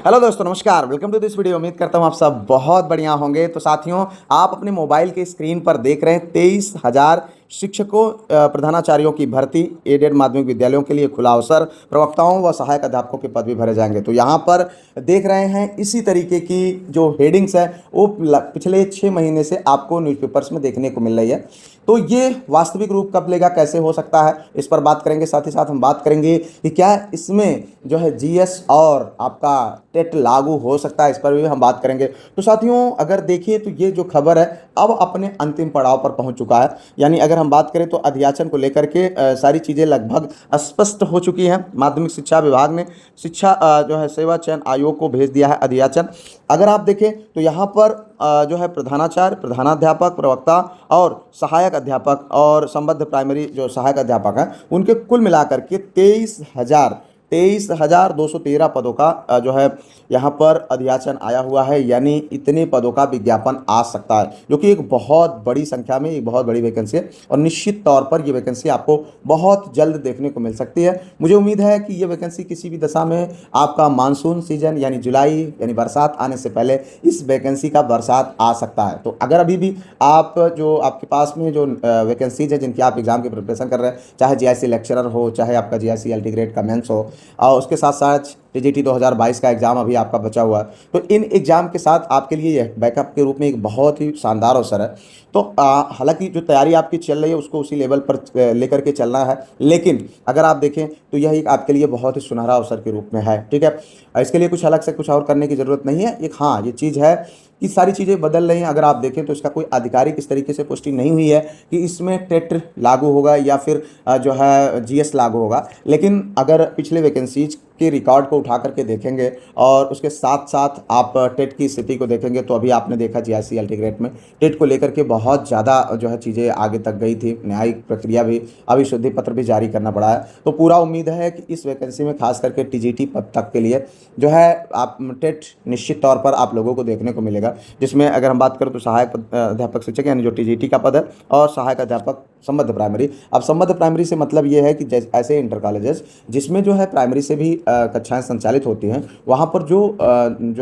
Hello दोस्तों, नमस्कार। Welcome to this video. उम्मीद करता हूँ आप सब बहुत बढ़िया होंगे। तो साथियों, आप अपने मोबाइल के स्क्रीन पर देख रहे हैं 23,000 शिक्षकों प्रधानाचार्यों की भर्ती। एडेड माध्यमिक विद्यालयों के लिए खुला अवसर, प्रवक्ताओं व सहायक अध्यापकों के पद भी भरे जाएंगे। तो यहाँ पर देख रहे हैं इसी तरीके की जो हेडिंग्स है वो पिछले 6 महीने से आपको न्यूज़पेपर्स में देखने को मिल रही है। तो ये वास्तविक रूप कब लेगा, कैसे हो सकता है, इस पर बात करेंगे। साथ ही साथ हम बात करेंगे कि क्या इसमें जो है जीएस और आपका टेट लागू हो सकता है, इस पर भी हम बात करेंगे। तो साथियों, अगर देखिए तो ये जो खबर है अब अपने अंतिम पड़ाव पर पहुंच चुका है। यानी अगर हम बात करें तो अध्याचन को लेकर के सारी चीज़ें लगभग स्पष्ट हो चुकी हैं। माध्यमिक शिक्षा विभाग ने शिक्षा जो है सेवा चयन आयोग को भेज दिया है अध्याचन। अगर आप देखें तो यहाँ पर जो है प्रधानाचार्य, प्रधानाध्यापक, प्रवक्ता और सहायक अध्यापक और संबद्ध प्राइमरी जो सहायक अध्यापक हैं उनके कुल मिलाकर के 23,213 पदों का जो है यहाँ पर अध्याचन आया हुआ है। यानी इतने पदों का विज्ञापन आ सकता है, जो कि एक बहुत बड़ी संख्या में, एक बहुत बड़ी वैकेंसी है। और निश्चित तौर पर ये वैकेंसी आपको बहुत जल्द देखने को मिल सकती है। मुझे उम्मीद है कि ये वैकेंसी किसी भी दशा में आपका मानसून सीजन यानी जुलाई यानी बरसात आने से पहले इस वैकेंसी का बरसात आ सकता है। तो अगर अभी भी आप जो आपके पास में जो वैकेंसीज है जिनकी आप एग्जाम की प्रिपरेशन कर रहे हैं, चाहे जीआईसी लेक्चरर हो, चाहे आपका जीआईसी एलटी ग्रेड का मेंस हो, और उसके साथ साथ टीजीटी 2022 का एग्ज़ाम अभी आपका बचा हुआ है, तो इन एग्ज़ाम के साथ आपके लिए यह बैकअप के रूप में एक बहुत ही शानदार अवसर है। तो हालांकि जो तैयारी आपकी चल रही है उसको उसी लेवल पर लेकर के चलना है, लेकिन अगर आप देखें तो यह एक आपके लिए बहुत ही सुनहरा अवसर के रूप में है। ठीक है, इसके लिए कुछ अलग से कुछ और करने की ज़रूरत नहीं है। एक हाँ, ये चीज़ है कि सारी चीज़ें बदल रही हैं। अगर आप देखें तो इसका कोई आधिकारिक इस तरीके से पुष्टि नहीं हुई है कि इसमें टेट लागू होगा या फिर जो है जीएस लागू होगा। लेकिन अगर पिछले वैकेंसीज के रिकॉर्ड को उठा करके देखेंगे और उसके साथ साथ आप टेट की स्थिति को देखेंगे तो अभी आपने देखा जीआईसी एलटी ग्रेड में टेट को लेकर के बहुत ज़्यादा जो है चीज़ें आगे तक गई थी। न्यायिक प्रक्रिया भी, अभिशुद्धि पत्र भी जारी करना पड़ा है। तो पूरा उम्मीद है कि इस वैकेंसी में खास करके टीजीटी पद तक के लिए जो है आप टेट निश्चित तौर पर आप लोगों को देखने को मिलेगा, जिसमें अगर हम बात करें तो सहायक अध्यापक शिक्षक यानी जो टीजीटी का पद है और सहायक अध्यापक संबद्ध प्राइमरी। अब संबद्ध प्राइमरी से मतलब ये है कि ऐसे इंटर कॉलेजेस जिसमें जो है प्राइमरी से भी कक्षाएं संचालित होती हैं, वहाँ पर जो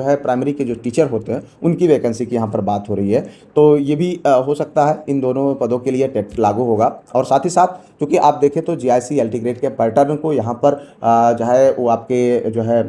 है प्राइमरी के जो टीचर होते हैं उनकी वैकेंसी की यहाँ पर बात हो रही है। तो ये भी हो सकता है इन दोनों पदों के लिए टेट लागू होगा। और साथ ही साथ क्योंकि आप देखें तो जीआईसी एलटी ग्रेड के पैटर्न को यहाँ पर जो है वो आपके जो है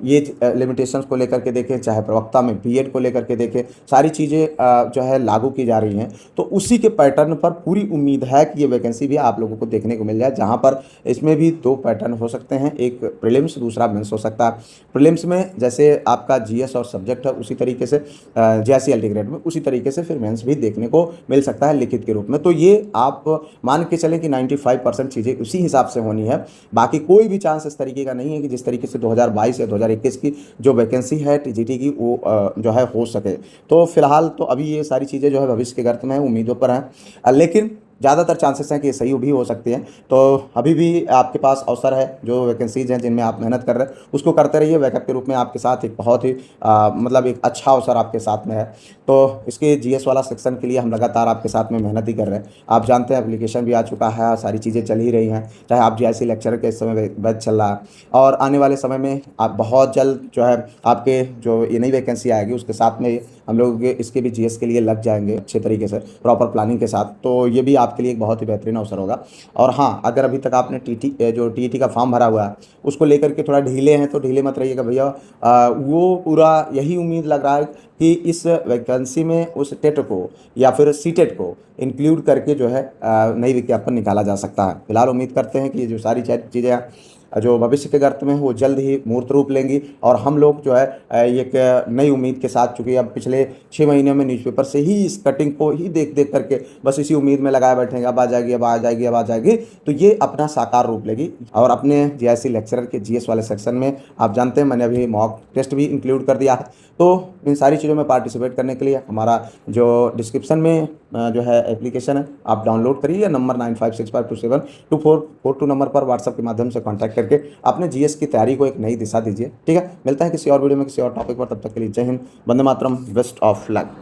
ये लिमिटेशंस को लेकर के देखें, चाहे प्रवक्ता में बीएड को लेकर के देखें, सारी चीज़ें जो है लागू की जा रही हैं। तो उसी के पैटर्न पर पूरी उम्मीद है कि ये वैकेंसी भी आप लोगों को देखने को मिल जाए, जहाँ पर इसमें भी 2 पैटर्न हो सकते हैं, एक प्रीलिम्स, दूसरा मेंस हो सकता है। प्रीलिम्स में जैसे आपका जीएस और सब्जेक्ट है उसी तरीके से जीआईसी एलटी ग्रेड में उसी तरीके से फिर मेंस भी देखने को मिल सकता है लिखित के रूप में। तो ये आप मान के चलें कि 95% चीज़ें उसी हिसाब से होनी है। बाकी कोई भी चांस इस तरीके का नहीं है कि जिस तरीके से 2022 या 2021 की जो वैकेंसी है टीजीटी की वो जो है हो सके। तो फिलहाल तो अभी ये सारी चीज़ें जो है भविष्य के गर्त में उम्मीदों पर हैं, लेकिन ज़्यादातर चांसेस हैं कि ये सही भी हो सकती हैं। तो अभी भी आपके पास अवसर है, जो वैकेंसीज हैं जिनमें आप मेहनत कर रहे हैं उसको करते रहिए। बैकअप के रूप में आपके साथ एक बहुत ही मतलब एक अच्छा अवसर आपके साथ में है। तो इसके जीएस वाला सेक्शन के लिए हम लगातार आपके साथ में मेहनत ही कर रहे हैं। आप जानते हैं एप्लीकेशन भी आ चुका है, सारी चीज़ें चल ही रही हैं, चाहे आप जीआईसी लेक्चरर के इस समय बैच चल रहा है और आने वाले समय में आप बहुत जल्द जो है आपके जो ये नई वैकेंसी आएगी उसके साथ में हम लोग इसके भी जीएस के लिए लग जाएंगे अच्छे तरीके से, प्रॉपर प्लानिंग के साथ। तो ये भी आपके लिए एक बहुत ही बेहतरीन अवसर होगा। और हाँ, अगर अभी तक आपने टीईटी का फॉर्म भरा हुआ है उसको लेकर के थोड़ा ढीले हैं तो ढीले मत रहिएगा भैया। वो पूरा यही उम्मीद लग रहा है कि इस वैकेंसी में उस टेट को या फिर सीटेट को इंक्लूड करके जो है नई विज्ञापन निकाला जा सकता है। फिलहाल उम्मीद करते हैं कि ये जो सारी चीज़ें जो भविष्य के गर्त में वो जल्द ही मूर्त रूप लेंगी और हम लोग जो है एक नई उम्मीद के साथ, चूँकि अब पिछले 6 महीनों में न्यूज़पेपर से ही इस कटिंग को ही देख देख करके बस इसी उम्मीद में लगाए बैठेंगे, अब आ जाएगी, अब आ जाएगी, अब आ जाएगी, तो ये अपना साकार रूप लेगी। और अपने जीआईसी लेक्चरर के जीएस वाले सेक्शन में आप जानते हैं मैंने अभी मॉक टेस्ट भी इंक्लूड कर दिया है। तो इन सारी चीज़ों में पार्टिसिपेट करने के लिए हमारा जो डिस्क्रिप्शन में जो है एप्लीकेशन है आप डाउनलोड करिए, या नंबर 9565272442 नंबर पर व्हाट्सएप के माध्यम से कॉन्टैक्ट करके अपने जीएस की तैयारी को एक नई दिशा दीजिए। ठीक है, मिलता है किसी और वीडियो में किसी और टॉपिक पर, तब तक के लिए जय Hind, Vande Mataram, best of luck.